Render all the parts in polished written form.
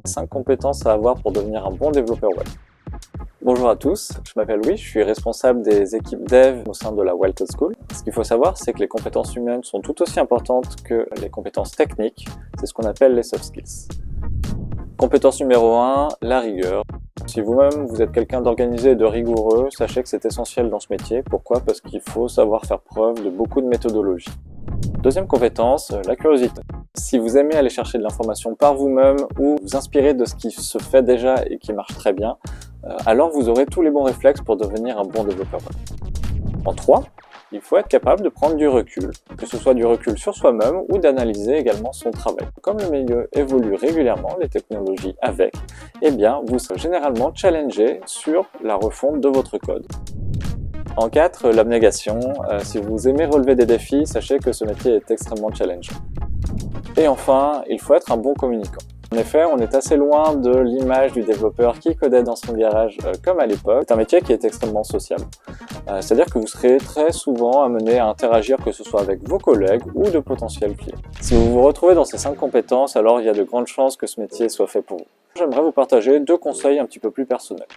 5 compétences à avoir pour devenir un bon développeur web. Bonjour à tous, je m'appelle Louis, je suis responsable des équipes dev au sein de la Wild Code School. Ce qu'il faut savoir, c'est que les compétences humaines sont tout aussi importantes que les compétences techniques, c'est ce qu'on appelle les soft skills. Compétence numéro 1, la rigueur. Si vous-même vous êtes quelqu'un d'organisé et de rigoureux, sachez que c'est essentiel dans ce métier. Pourquoi? Parce qu'il faut savoir faire preuve de beaucoup de méthodologie. Deuxième compétence, la curiosité. Si vous aimez aller chercher de l'information par vous-même ou vous inspirer de ce qui se fait déjà et qui marche très bien, alors vous aurez tous les bons réflexes pour devenir un bon développeur web. En 3, il faut être capable de prendre du recul, que ce soit du recul sur soi-même ou d'analyser également son travail. Comme le milieu évolue régulièrement, les technologies avec, eh bien vous serez généralement challengé sur la refonte de votre code. En 4, l'abnégation. Si vous aimez relever des défis, sachez que ce métier est extrêmement challengeant. Et enfin, il faut être un bon communicant. En effet, on est assez loin de l'image du développeur qui codait dans son garage comme à l'époque. C'est un métier qui est extrêmement sociable. C'est-à-dire que vous serez très souvent amené à interagir, que ce soit avec vos collègues ou de potentiels clients. Si vous vous retrouvez dans ces 5 compétences, alors il y a de grandes chances que ce métier soit fait pour vous. J'aimerais vous partager 2 conseils un petit peu plus personnels.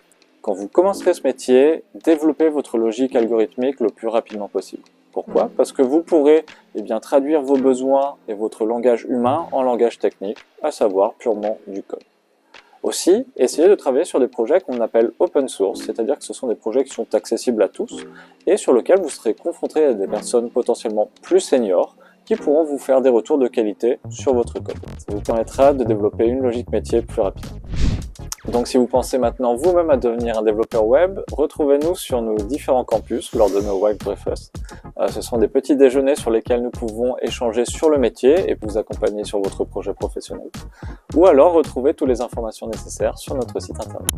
Quand vous commencerez ce métier, développez votre logique algorithmique le plus rapidement possible. Pourquoi? Parce que vous pourrez traduire vos besoins et votre langage humain en langage technique, à savoir purement du code. Aussi, essayez de travailler sur des projets qu'on appelle open source, c'est-à-dire que ce sont des projets qui sont accessibles à tous et sur lesquels vous serez confronté à des personnes potentiellement plus seniors qui pourront vous faire des retours de qualité sur votre code. Ça vous permettra de développer une logique métier plus rapidement. Donc si vous pensez maintenant vous-même à devenir un développeur web, retrouvez-nous sur nos différents campus lors de nos Web Breakfasts. Ce sont des petits déjeuners sur lesquels nous pouvons échanger sur le métier et vous accompagner sur votre projet professionnel. Ou alors retrouvez toutes les informations nécessaires sur notre site internet.